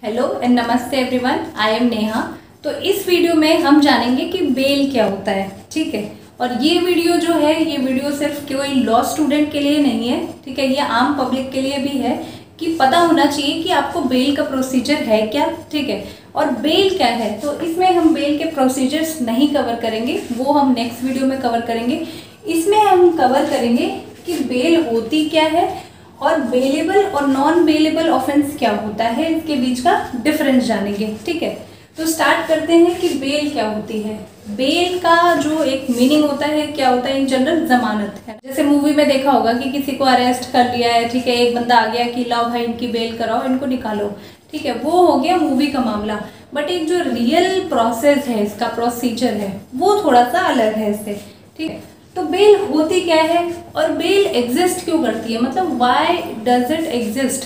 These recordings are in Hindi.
हेलो एंड नमस्ते एवरीवन, आई एम नेहा। तो इस वीडियो में हम जानेंगे कि बेल क्या होता है। ठीक है, और ये वीडियो जो है, ये वीडियो सिर्फ कोई लॉ स्टूडेंट के लिए नहीं है। ठीक है, ये आम पब्लिक के लिए भी है कि पता होना चाहिए कि आपको बेल का प्रोसीजर है क्या। ठीक है, और बेल क्या है। तो इसमें हम बेल के प्रोसीजर्स नहीं कवर करेंगे, वो हम नेक्स्ट वीडियो में कवर करेंगे। इसमें हम कवर करेंगे कि बेल होती क्या है और बेलेबल और नॉन बेलेबल ऑफेंस क्या होता है, इसके बीच का डिफरेंस जानेंगे। ठीक है, तो स्टार्ट करते हैं कि बेल क्या होती है। बेल का जो एक मीनिंग होता है, क्या होता है इन जनरल, जमानत है। जैसे मूवी में देखा होगा कि किसी को अरेस्ट कर लिया है, ठीक है, एक बंदा आ गया कि लाओ भाई इनकी बेल कराओ, इनको निकालो। ठीक है, वो हो गया मूवी का मामला। बट एक जो रियल प्रोसेस है, इसका प्रोसीजर है, वो थोड़ा सा अलग है इससे। ठीक है, तो बेल होती क्या है और बेल एग्जिस्ट क्यों करती है, मतलब व्हाई डज इट एग्जिस्ट।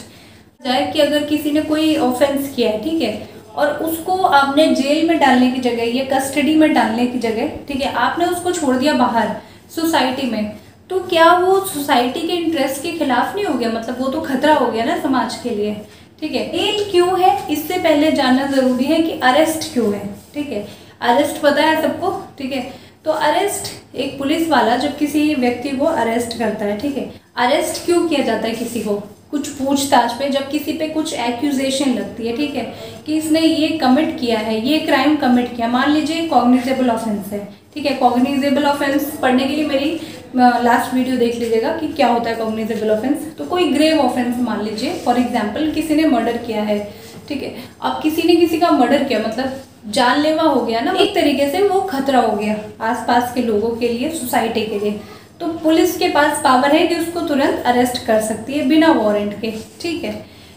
जाए कि अगर किसी ने कोई ऑफेंस किया है, ठीक है, और उसको आपने जेल में डालने की जगह या कस्टडी में डालने की जगह, ठीक है, आपने उसको छोड़ दिया बाहर सोसाइटी में, तो क्या वो सोसाइटी के इंटरेस्ट के खिलाफ नहीं हो गया? मतलब वो तो खतरा हो गया ना समाज के लिए। ठीक है, बेल क्यों है, इससे पहले जानना जरूरी है कि अरेस्ट क्यों है। ठीक है, अरेस्ट पता है सबको। ठीक है, तो अरेस्ट एक पुलिस वाला जब किसी व्यक्ति को अरेस्ट करता है, ठीक है, अरेस्ट क्यों किया जाता है किसी को? कुछ पूछताछ पे, जब किसी पे कुछ एक्यूजेशन लगती है, ठीक है, कि इसने ये कमिट किया है, ये क्राइम कमिट किया। मान लीजिए कॉग्निजेबल ऑफेंस है। ठीक है, कॉग्निजेबल ऑफेंस पढ़ने के लिए मेरी लास्ट वीडियो देख लीजिएगा कि क्या होता है कॉग्निजेबल ऑफेंस। तो कोई ग्रेव ऑफेंस मान लीजिए, फॉर एग्जाम्पल किसी ने मर्डर किया है। ठीक है, अब किसी ने किसी का मर्डर किया, मतलब जानलेवा हो गया ना, एक तरीके से वो खतरा हो गया आसपास के लोगों के लिए, सोसाइटी के लिए। तो पुलिस के पास पावर है कि उसको तुरंत अरेस्ट कर सकती है बिना वारंट के। ठीक है,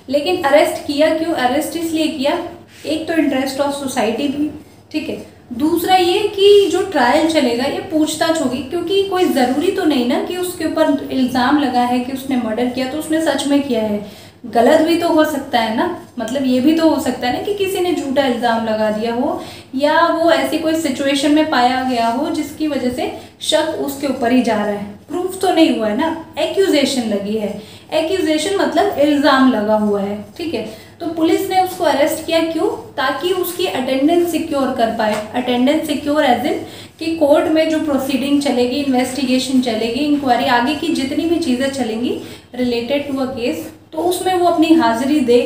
लेकिन अरेस्ट किया क्यों? अरेस्ट इसलिए किया, एक तो इंटरेस्ट ऑफ सोसाइटी भी, ठीक है, दूसरा ये कि जो ट्रायल चलेगा ये पूछताछ होगी, क्योंकि कोई ज़रूरी तो नहीं ना कि उसके ऊपर इल्ज़ाम लगा है कि उसने मर्डर किया तो उसने सच में किया है। गलत भी तो हो सकता है ना, मतलब ये भी तो हो सकता है ना कि किसी ने झूठा इल्ज़ाम लगा दिया हो, या वो ऐसी कोई सिचुएशन में पाया गया हो जिसकी वजह से शक उसके ऊपर ही जा रहा है। प्रूफ तो नहीं हुआ है ना, एक्यूजेशन लगी है। एक्यूजेशन मतलब इल्ज़ाम लगा हुआ है। ठीक है, तो पुलिस ने उसको अरेस्ट किया क्यों? ताकि उसकी अटेंडेंस सिक्योर कर पाए। अटेंडेंस सिक्योर एज इन कि कोर्ट में जो प्रोसीडिंग चलेगी, इन्वेस्टिगेशन चलेगी, इंक्वायरी, आगे की जितनी भी चीज़ें चलेंगी रिलेटेड टू अ केस, तो उसमें वो अपनी हाजिरी दे।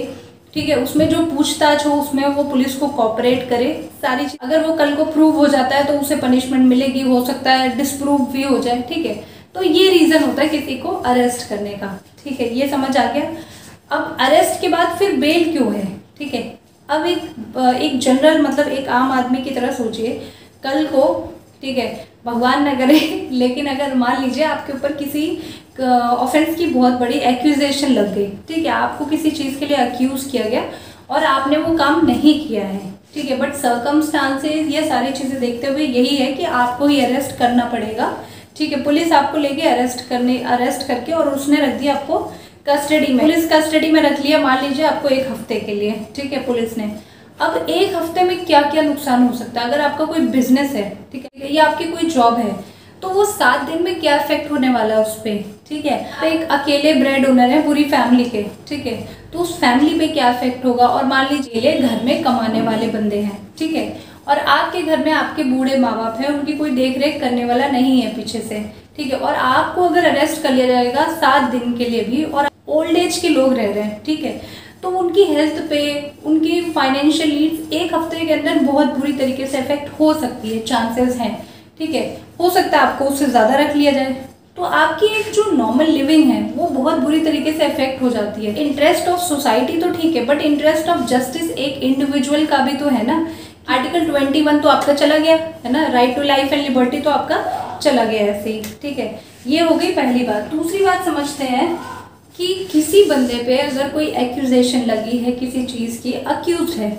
ठीक है, उसमें जो पूछताछ हो उसमें वो पुलिस को कोऑपरेट करे सारी चीज। अगर वो कल को प्रूव हो जाता है तो उसे पनिशमेंट मिलेगी, हो सकता है डिसप्रूव भी हो जाए। ठीक है, तो ये रीज़न होता है किसी को अरेस्ट करने का। ठीक है, ये समझ आ गया। अब अरेस्ट के बाद फिर बेल क्यों है? ठीक है, अब एक जनरल, मतलब एक आम आदमी की तरह सोचिए, कल को, ठीक है, भगवान न करे, लेकिन अगर मान लीजिए आपके ऊपर किसी ऑफेंस की बहुत बड़ी एक्यूजेशन लग गई। ठीक है, आपको किसी चीज़ के लिए अक्यूज किया गया और आपने वो काम नहीं किया है। ठीक है, बट सर्कमस्टांसेस, ये सारी चीज़ें देखते हुए यही है कि आपको ही अरेस्ट करना पड़ेगा। ठीक है, पुलिस आपको लेके अरेस्ट करके और उसने रख दिया आपको कस्टडी में। पुलिस कस्टडी में रख लिया मान लीजिए आपको 1 हफ्ते के लिए। ठीक है, पुलिस ने, अब 1 हफ्ते में क्या क्या नुकसान हो सकता है? अगर आपका कोई बिजनेस है, ठीक है, या आपकी कोई जॉब है, तो वो 7 दिन में क्या इफेक्ट होने वाला है उस पर। ठीक है, तो एक अकेले ब्रेड ओनर है पूरी फैमिली के, ठीक है, तो उस फैमिली पे क्या इफेक्ट होगा? और मान लीजिए घर में कमाने वाले बंदे हैं, ठीक है, और आपके घर में आपके बूढ़े माँ बाप हैं, उनकी कोई देख रेख करने वाला नहीं है पीछे से। ठीक है, और आपको अगर अरेस्ट कर लिया जाएगा 7 दिन के लिए भी, और ओल्ड एज के लोग रह रहे हैं, ठीक है, तो उनकी हेल्थ पे, उनकी फाइनेंशियल नीड्स 1 हफ्ते के अंदर बहुत बुरी तरीके से इफेक्ट हो सकती है, चांसेस हैं। ठीक है, हो सकता है आपको उससे ज़्यादा रख लिया जाए, तो आपकी एक जो नॉर्मल लिविंग है वो बहुत बुरी तरीके से इफेक्ट हो जाती है। इंटरेस्ट ऑफ सोसाइटी तो ठीक है, बट इंटरेस्ट ऑफ जस्टिस एक इंडिविजुअल का भी तो है ना। आर्टिकल 21 तो आपका चला गया है ना, right to life and liberty तो आपका चला गया ऐसे ही। ठीक है, ये हो गई पहली बात। दूसरी बात समझते हैं कि किसी बंदे पे अगर कोई एक्यूजेशन लगी है किसी चीज़ की, अक्यूज है,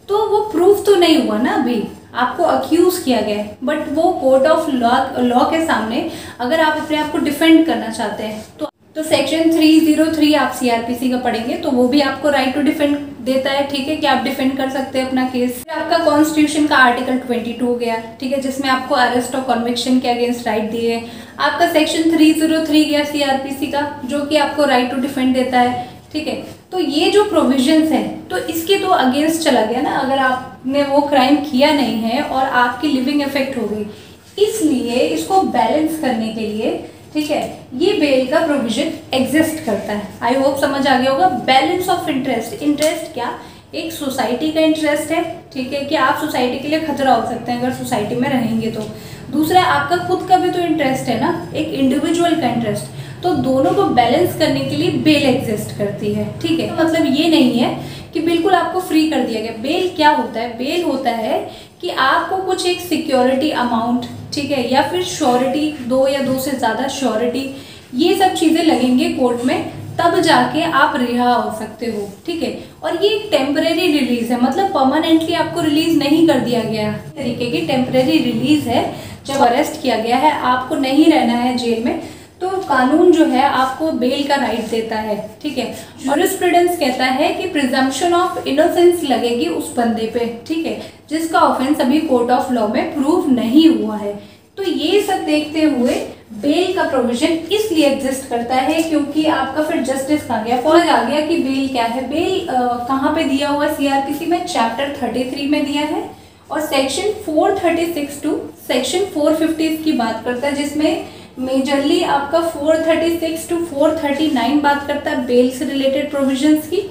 तो वो प्रूफ तो नहीं हुआ ना, अभी आपको अक्यूज किया गया है, बट वो कोर्ट ऑफ लॉ के सामने अगर आप अपने आप को डिफेंड करना चाहते हैं तो सेक्शन 303 आप सीआरपीसी का पढ़ेंगे, तो वो भी आपको राइट टू डिफेंड देता है। ठीक है, कि आप डिफेंड कर सकते हैं अपना केस। आपका कॉन्स्टिट्यूशन का आर्टिकल 22 गया, ठीक है, जिसमें आपको अरेस्ट और कन्विक्शन के अगेंस्ट राइट दिए। आपका सेक्शन 303 गया सीआरपीसी का, जो कि आपको राइट टू डिफेंड देता है। ठीक है, तो ये जो प्रोविजंस है तो इसके तो अगेंस्ट चला गया ना, अगर आपने वो क्राइम किया नहीं है और आपकी लिविंग इफेक्ट हो गई। इसलिए इसको बैलेंस करने के लिए, ठीक है, ये बेल का प्रोविजन एग्जिस्ट करता है। आई होप समझ आ गया होगा। बैलेंस ऑफ इंटरेस्ट, इंटरेस्ट क्या, एक सोसाइटी का इंटरेस्ट है, ठीक है, कि आप सोसाइटी के लिए खतरा हो सकते हैं अगर सोसाइटी में रहेंगे तो। दूसरा आपका खुद का भी तो इंटरेस्ट है ना, एक इंडिविजुअल का इंटरेस्ट। तो दोनों को बैलेंस करने के लिए बेल एग्जिस्ट करती है, ठीक है। मतलब ये नहीं है कि बिल्कुल आपको फ्री कर दिया गया। बेल क्या होता है, बेल होता है कि आपको कुछ एक सिक्योरिटी अमाउंट, ठीक है, या फिर श्योरिटी, 2 या 2 से ज़्यादा श्योरिटी, ये सब चीज़ें लगेंगे कोर्ट में, तब जाके आप रिहा हो सकते हो, ठीक है। और ये एक टेम्परेरी रिलीज है, मतलब परमानेंटली आपको रिलीज नहीं कर दिया गया, तरीके की टेम्परेरी रिलीज है। जब अरेस्ट किया गया है, आपको नहीं रहना है जेल में, तो कानून जो है आपको बेल का राइट देता है, ठीक है। जूरिस्प्रूडेंस कहता है कि प्रिजम्पशन ऑफ इनोसेंस लगेगी उस बंदे पे, ठीक है, जिसका ऑफेंस अभी कोर्ट ऑफ लॉ में प्रूव नहीं हुआ है। तो ये सब देखते हुए बेल का प्रोविजन इसलिए एग्जिस्ट करता है क्योंकि आपका फिर जस्टिस कहाँ गया, समझ आ गया कि बेल क्या है। बेल कहाँ पे दिया हुआ, सीआरपीसी में चैप्टर 33 में दिया है, और सेक्शन 436 टू सेक्शन 450 की बात करता है, जिसमें मेजरली आपका 436 टू 439 बात करता है बेल से रिलेटेड प्रोविजंस की,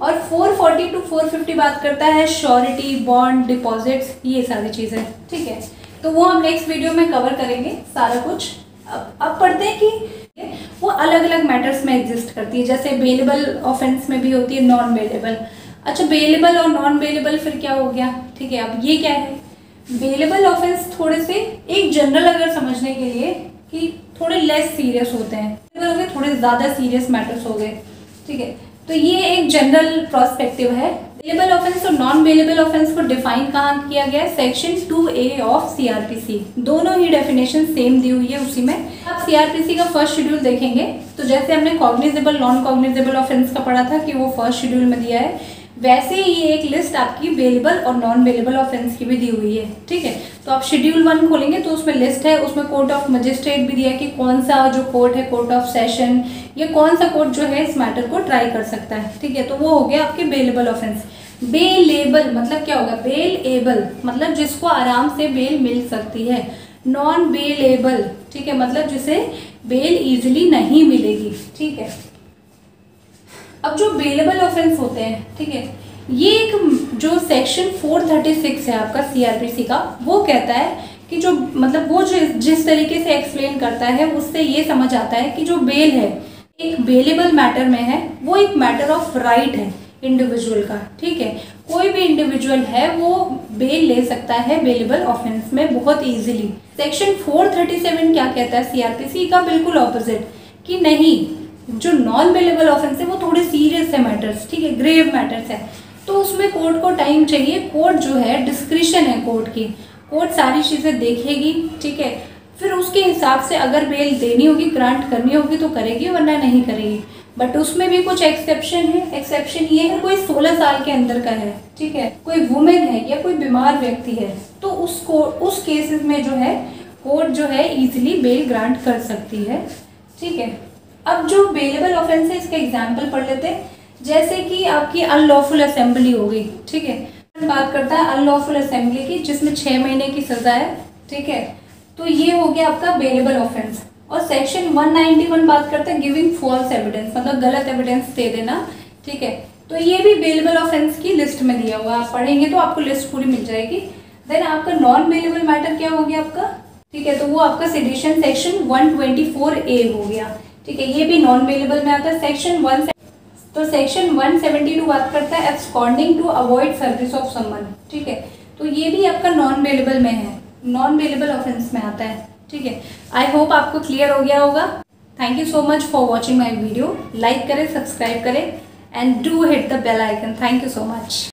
और 440 टू 450 बात करता है श्योरिटी, बॉन्ड, डिपॉजिट्स, ये सारी चीज़ें, ठीक है। तो वो हम नेक्स्ट वीडियो में कवर करेंगे सारा कुछ। अब पढ़ते हैं कि वो अलग अलग मैटर्स में एग्जिस्ट करती है, जैसे बेलेबल ऑफेंस में भी होती है नॉन बेलेबल। अच्छा, बेलेबल और नॉन बेलेबल फिर क्या हो गया, ठीक है। अब ये क्या है, बेलेबल ऑफेंस थोड़े से एक जनरल अगर समझने के लिए कि थोड़े लेस सीरियस होते हैं, थोड़े ज़्यादा सीरियस मैटर्स हो गए, ठीक है। तो ये एक जनरल प्रोस्पेक्टिव है। बेलेबल ऑफेंस और नॉन बेलेबल ऑफेंस को डिफाइन कहाँ किया गया है, सेक्शन 2A ऑफ सीआरपीसी। दोनों ही डेफिनेशन सेम दी हुई है उसी में। आप सीआरपीसी का फर्स्ट शेड्यूल देखेंगे तो जैसे हमने कॉग्निजेबल नॉन कॉग्निजेबल ऑफेंस का पढ़ा था कि वो फर्स्ट शेड्यूल में दिया है, वैसे ही ये एक लिस्ट आपकी बेलेबल और नॉन बेलेबल ऑफेंस की भी दी हुई है, ठीक है। तो आप शेड्यूल 1 खोलेंगे तो उसमें लिस्ट है, उसमें कोर्ट ऑफ मजिस्ट्रेट भी दिया है कि कौन सा जो कोर्ट है, कोर्ट ऑफ सेशन, या कौन सा कोर्ट जो है इस मैटर को ट्राई कर सकता है, ठीक है। तो वो हो गया आपके बेलेबल ऑफेंस। बेलेबल मतलब क्या होगा, बेल एबल मतलब जिसको आराम से बेल मिल सकती है। नॉन बेलेबल, ठीक है, मतलब जिसे बेल इजिली नहीं मिलेगी, ठीक है। अब जो बेलेबल ऑफेंस होते हैं, ठीक है, ये एक जो सेक्शन 436 है आपका सीआरपीसी का, वो कहता है कि जो मतलब वो जो जिस तरीके से एक्सप्लेन करता है उससे ये समझ आता है कि जो बेल है एक बेलेबल मैटर में है, वो एक मैटर ऑफ राइट है इंडिविजुअल का, ठीक है। कोई भी इंडिविजुअल है वो बेल ले सकता है बेलेबल ऑफेंस में बहुत इजीली। सेक्शन 437 क्या कहता है सीआरपीसी का, बिल्कुल ऑपोजिट, कि नहीं, जो नॉन बेलेबल ऑफेंस है वो थोड़े सीरियस है मैटर्स, ठीक है, ग्रेव मैटर्स है, तो उसमें कोर्ट को टाइम चाहिए। कोर्ट जो है डिस्क्रिशन है कोर्ट की, कोर्ट सारी चीज़ें देखेगी, ठीक है, फिर उसके हिसाब से अगर बेल देनी होगी, ग्रांट करनी होगी तो करेगी, वरना नहीं करेगी। बट उसमें भी कुछ एक्सेप्शन है। एक्सेप्शन ये है, कोई 16 साल के अंदर का है, ठीक है, कोई वुमेन है या कोई बीमार व्यक्ति है, तो उस केसेस में जो है कोर्ट जो है इजीली बेल ग्रांट कर सकती है, ठीक है। अब जो बेलेबल ऑफेंस है इसका एग्जाम्पल पढ़ लेते हैं, जैसे कि आपकी अनलॉफुल असेंबली हो गई, ठीक है। बात करता है अनलॉफुल असेंबली की, जिसमें 6 महीने की सजा है, ठीक है। तो ये हो गया आपका बेलेबल ऑफेंस। और सेक्शन 191 बात करता है गिविंग फॉल्स एविडेंस, मतलब गलत एविडेंस दे देना, ठीक है। तो ये भी बेलेबल ऑफेंस की लिस्ट में दिया हुआ, आप पढ़ेंगे तो आपको लिस्ट पूरी मिल जाएगी। देन आपका नॉन बेलेबल मैटर क्या हो गया आपका, ठीक है, तो वो आपका सेडिशन सेक्शन 124A हो गया, ठीक है, ये भी नॉन बेलेबल में आता है। सेक्शन 172 बात करता है absconding to avoid service of someone, ठीक है, तो ये भी आपका नॉन बेलेबल में है, नॉन बेलेबल ऑफेंस में आता है, ठीक है। आई होप आपको क्लियर हो गया होगा। Thank you so much for watching my video. Like करें, सब्सक्राइब करें and do hit the bell icon. Thank you so much.